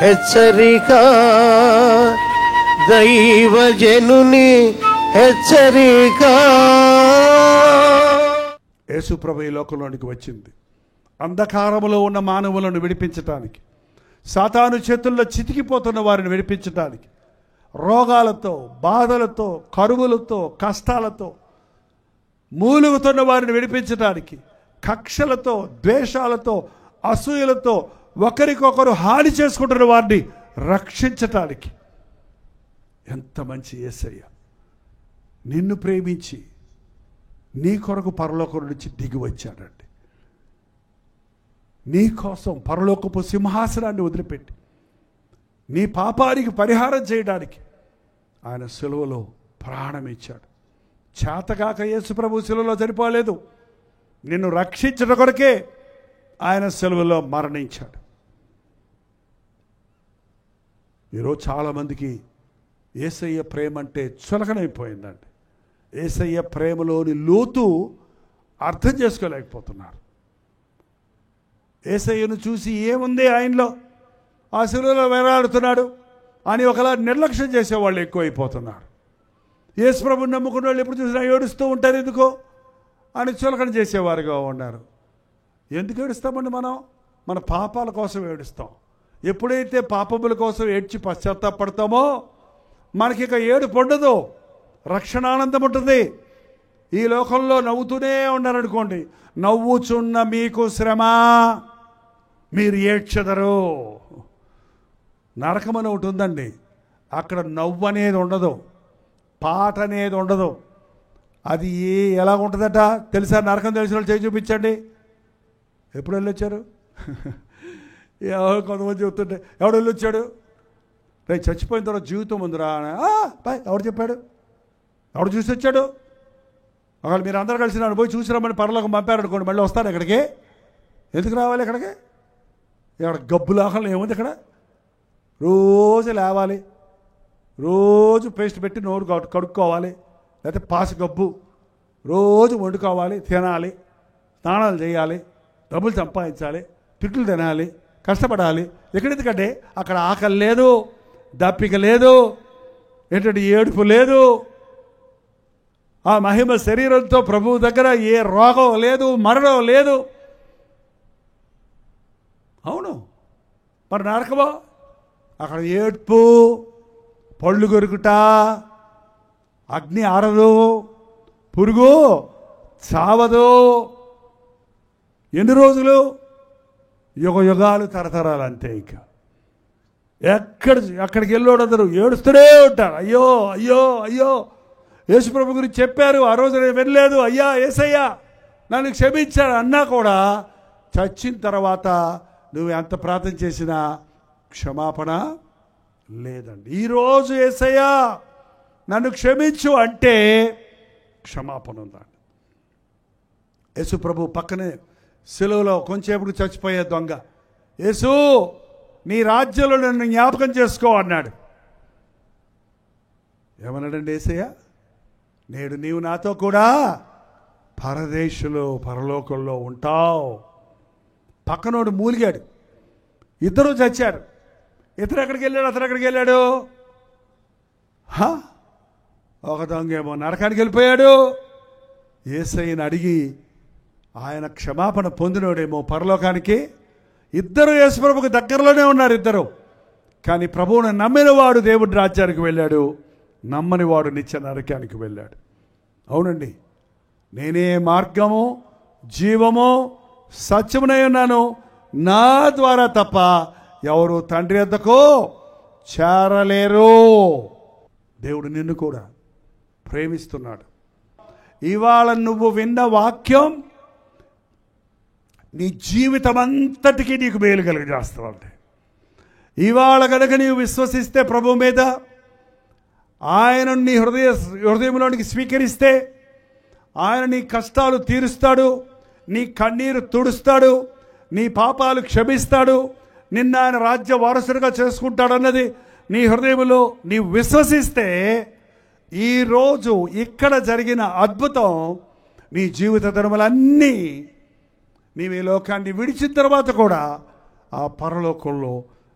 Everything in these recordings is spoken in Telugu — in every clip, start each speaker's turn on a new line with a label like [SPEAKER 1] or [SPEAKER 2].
[SPEAKER 1] హెచ్చరిక, దైవజనుని హెచ్చరిక.
[SPEAKER 2] యేసు ప్రభు ఈ లోకంలోనికి వచ్చింది అంధకారములో ఉన్న మానవులను విడిపించటానికి, సాతాను చేతుల్లో చితికిపోతున్న వారిని విడిపించటానికి, రోగాలతో, బాధలతో, కరువులతో, కష్టాలతో మూలుగుతున్న వారిని విడిపించటానికి, కక్షలతో, ద్వేషాలతో, అసూయలతో ఒకరికొకరు హాని చేసుకుంటున్న వారిని రక్షించటానికి. ఎంత మంచి యేసయ్య నిన్ను ప్రేమించి నీ కొరకు పరలోకం నుంచి దిగి వచ్చాడండి. నీ కోసం పరలోకపు సింహాసనాన్ని వదిలిపెట్టి నీ పాపానికి పరిహారం చేయడానికి ఆయన సిలువలో ప్రాణం ఇచ్చాడు. చేతగాక యేసు ప్రభు సిలువలో చనిపోలేదు, నిన్ను రక్షించడం కొరకే ఆయన సిలువలో మరణించాడు. ఈరోజు చాలామందికి యేసయ్య ప్రేమ అంటే చులకనైపోయిందండి. యేసయ్య ప్రేమలోని లోతు అర్థం చేసుకోలేకపోతున్నారు. యేసయ్యను చూసి ఏముంది ఆయనలో, ఆ సిలువలో వేలాడుతున్నాడు అని ఒకలా నిర్లక్ష్యం చేసేవాళ్ళు ఎక్కువైపోతున్నారు. యేసు ప్రభుని నమ్ముకున్న వాళ్ళు ఎప్పుడు చూసినా ఏడుస్తూ ఉంటారు, ఎందుకో అని చులకన చేసేవారుగా ఉన్నారు. ఎందుకు ఏడుస్తామండి? మన పాపాల కోసం ఏడుస్తాం. ఎప్పుడైతే పాపముల కోసం ఏడ్చి పశ్చాత్తాపడతామో మనకి ఇక ఏడుపు ఉండదు, రక్షణానందం ఉంటుంది. ఈ లోకంలో నవ్వుతూనే ఉన్నారనుకోండి, నవ్వుచున్న మీకు శ్రమ, మీరు ఏడ్చెదరు. నరకం అని ఒకటి ఉందండి, అక్కడ నవ్వు అనేది ఉండదు, పాట అనేది ఉండదు. అది ఎలా ఉంటుందట తెలుసా? నరకం తెలిసిన వాళ్ళు చేయి చూపించండి. ఎప్పుడు వెళ్ళొచ్చారు? కొంతమంది చెప్తుంటే ఎవడు వెళ్ళొచ్చాడు? రేపు చచ్చిపోయిన తర్వాత జీవితం ఉందిరా. బాయ్, ఎవడు చెప్పాడు? ఎవడు చూసి వచ్చాడు? ఒకవేళ మీరు అందరూ కలిసి నన్ను పోయి చూసి రమ్మని పరలోకం పంపారనుకోండి, మళ్ళీ వస్తాను ఇక్కడికి. ఎందుకు రావాలి ఇక్కడికి? ఇక్కడ గబ్బు లోకంలో ఏముంది? ఇక్కడ రోజు లేవాలి, రోజు పేస్ట్ పెట్టి నోరు కడుక్కోవాలి, లేకపోతే పాసి గబ్బు రోజు వండుకోవాలి, తినాలి, స్నానాలు చేయాలి, డబ్బులు సంపాదించాలి, తిట్లు తినాలి, కష్టపడాలి. ఎక్కడెందుకంటే అక్కడ ఆకలి లేదు, దప్పిక లేదు, ఏంటంటే ఏడుపు లేదు. ఆ మహిమ శరీరంతో ప్రభువు దగ్గర ఏ రోగం లేదు, మరణం లేదు. అవును, మరి నరకమో? అక్కడ ఏడ్పు, పళ్ళు కొరుకుట, అగ్ని ఆరదు, పురుగు చావదు. ఎన్ని రోజులు? యుగాలు, తరతరాలు అంతే. ఇంకా అక్కడికి వెళ్ళోడందరూ ఏడుస్తూనే ఉంటారు. అయ్యో అయ్యో అయ్యో, యేసుప్రభు గురించి చెప్పారు, ఆ రోజు నేను వెళ్ళలేదు, అయ్యా యేసయ్యా నన్ను క్షమించాడు అన్నా కూడా చచ్చిన తర్వాత నువ్వు ఎంత ప్రార్థన చేసినా క్షమాపణ లేదండి. ఈరోజు యేసయ్యా నన్ను క్షమించు అంటే క్షమాపణ ఉందండి. యేసు ప్రభు పక్కనే సిలువలో కొంచెంసేపు చచ్చిపోయే దొంగ, యేసు నీ రాజ్యంలో నన్ను జ్ఞాపకం చేసుకో అన్నాడు. ఏమన్నాడండి యేసయ్య? నేడు నీవు నాతో కూడా పరలోకంలో ఉంటావు. పక్కనోడు మూలిగాడు, ఇద్దరు చచ్చారు. ఇతను ఎక్కడికి వెళ్ళాడు, అతను ఎక్కడికి వెళ్ళాడు? ఒక దొంగ ఏమో నరకానికి వెళ్ళిపోయాడు. యేసయ్యని అడిగి ఆయన క్షమాపణ పొందినోడేమో పరలోకానికి. ఇద్దరు యేసుప్రభుకు దగ్గరలోనే ఉన్నారు ఇద్దరు. కానీ ప్రభువును నమ్మిన వాడు దేవుడి రాజ్యానికి వెళ్ళాడు, నమ్మని వాడు నిత్య నరకానికి వెళ్ళాడు. అవునండి, నేనే మార్గము, జీవము, సత్యమునై ఉన్నాను, నా ద్వారా తప్ప ఎవరు తండ్రి వద్దకు చేరలేరు. దేవుడు నిన్ను కూడా ప్రేమిస్తున్నాడు. ఇవాళ నువ్వు విన్న వాక్యం నీ జీవితం అంతటికీ నీకు మేలు కలిగజేస్తావంటే, ఇవాళ కనుక నీవు విశ్వసిస్తే ప్రభు మీద, ఆయన నీ హృదయంలోనికి స్వీకరిస్తే ఆయన నీ కష్టాలు తీరుస్తాడు, నీ కన్నీరు తుడుస్తాడు, నీ పాపాలు క్షమిస్తాడు, నిన్న ఆయన రాజ్య వారసుడిగా చేసుకుంటాడన్నది నీ హృదయంలో నీవు విశ్వసిస్తే, ఈరోజు ఇక్కడ జరిగిన అద్భుతం నీ జీవిత ధర్మలన్నీ నీవు ఈ లోకాన్ని విడిచిన తర్వాత కూడా ఆ పరలోకంలో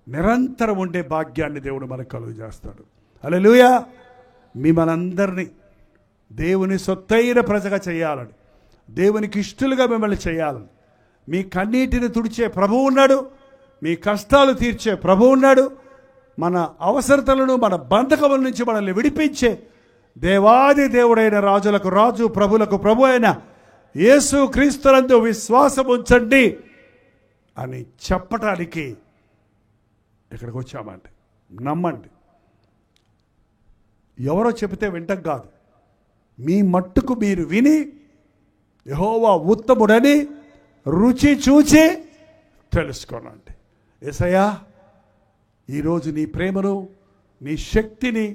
[SPEAKER 2] నిరంతరం ఉండే భాగ్యాన్ని దేవుడు మనకు కలుగు చేస్తాడు. హల్లెలూయా. మిమ్మల్ని దేవుని సొత్తైన ప్రజగా చేయాలని, దేవునికి ఇష్టలుగా మిమ్మల్ని చేయాలని, మీ కన్నీటిని తుడిచే ప్రభువు ఉన్నాడు, మీ కష్టాలు తీర్చే ప్రభువు ఉన్నాడు, మన అవసరతలను మన బంధకముల నుంచి మనల్ని విడిపించే దేవాది దేవుడైన రాజులకు రాజు ప్రభులకు ప్రభు అయిన యేసు క్రీస్తునందు విశ్వాసం ఉంచండి అని చెప్పటానికి ఇక్కడికి వచ్చామండి. నమ్మండి. ఎవరో చెబితే వింటం కాదు, మీ మట్టుకు మీరు విని యెహోవా ఉత్తముడని రుచి చూచి తెలుసుకోనండి. యేసయ్యా, ఈరోజు నీ ప్రేమను నీ శక్తిని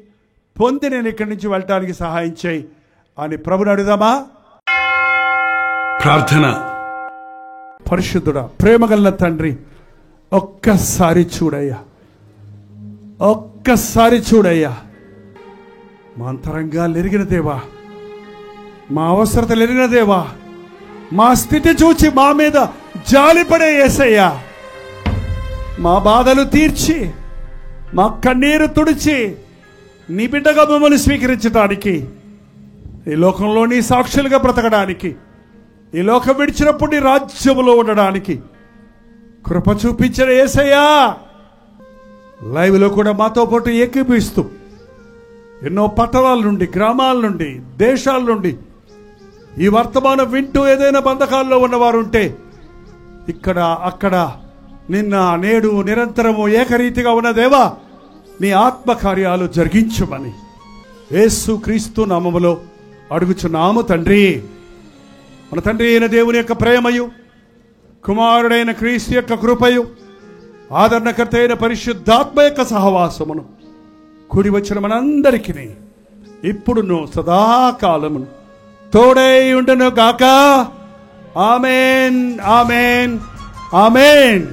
[SPEAKER 2] పొంది నేను ఇక్కడి నుంచి వెళ్ళటానికి సహాయం చేయి అని ప్రభుని అడుగుదామా? ప్రార్థన. పరిశుద్ధుడా, ప్రేమగల తండ్రి, ఒక్కసారి చూడయ్యా, ఒక్కసారి చూడయ్యా. మా అంతరంగాలు ఎరిగిన దేవా, మా అవసరతలు ఎరిగిన దేవా, మా స్థితి చూచి మా మీద జాలిపడే యేసయ్యా, మా బాధలు తీర్చి మా కన్నీరు తుడిచి నీ బిడ్డగా మమ్మల్ని స్వీకరించడానికి, ఈ లోకంలో నీ సాక్షులుగా బ్రతకడానికి, ఈ లోకం విడిచినప్పుడు నీ రాజ్యములో ఉండడానికి కృప చూపించిన యేసయ్యా, లైవ్లో కూడా మాతో పాటు ఏకీభవిస్తూ ఎన్నో పట్టణాల నుండి, గ్రామాల నుండి, దేశాల నుండి ఈ వర్తమానం వింటూ ఏదైనా బంధకాల్లో ఉన్నవారు ఉంటే ఇక్కడ అక్కడ నిన్న నేడు నిరంతరము ఏకరీతిగా ఉన్న దేవా, నీ ఆత్మకార్యాలు జరిగించమని యేసు క్రీస్తు నామములో అడుగుచున్నాము తండ్రి. మన తండ్రి అయిన దేవుని యొక్క ప్రేమయు, కుమారుడైన క్రీస్తు యొక్క కృపయు, ఆదరణకర్త అయిన పరిశుద్ధాత్మ యొక్క సహవాసమును కూడి వచ్చిన మనందరికీ ఇప్పుడును సదాకాలమును తోడై ఉండును గాక. ఆమేన్, ఆమేన్, ఆమేన్.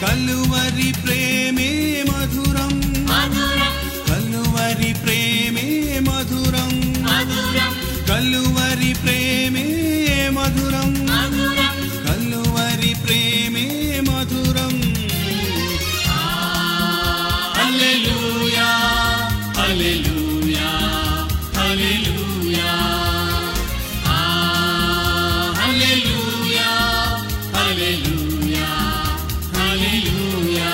[SPEAKER 3] కలువరి ప్రేమే మధురం, కలువరి ప్రేమే మధురం, కలువరి ప్రేమే మధురం, కలువరి ప్రేమే మధురం. హల్లెలూయా, హల్లెలూయా, హల్లెలూయా, హల్లెలూయా, హల్లెలూయా, హల్లెలూయా.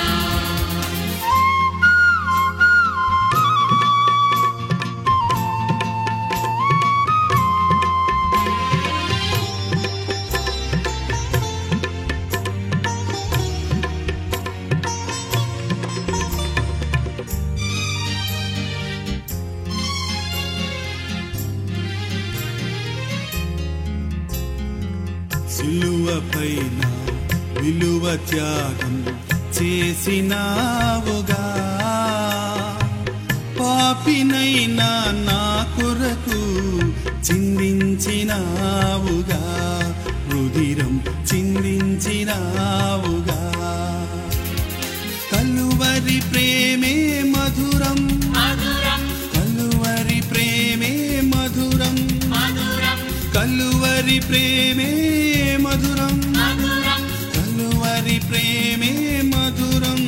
[SPEAKER 3] సిలువపైన విలువ త్యాగం చేసినావుగా, పాపినైనా నా కొరకు చిందించినావుగా, రుధిరం చిందించినావుగా. కలువరి ప్రేమే మధురం, కలువరి ప్రేమే మధురం, కలువరి ప్రేమే మధురం, కలువరి ప్రేమే మధురం.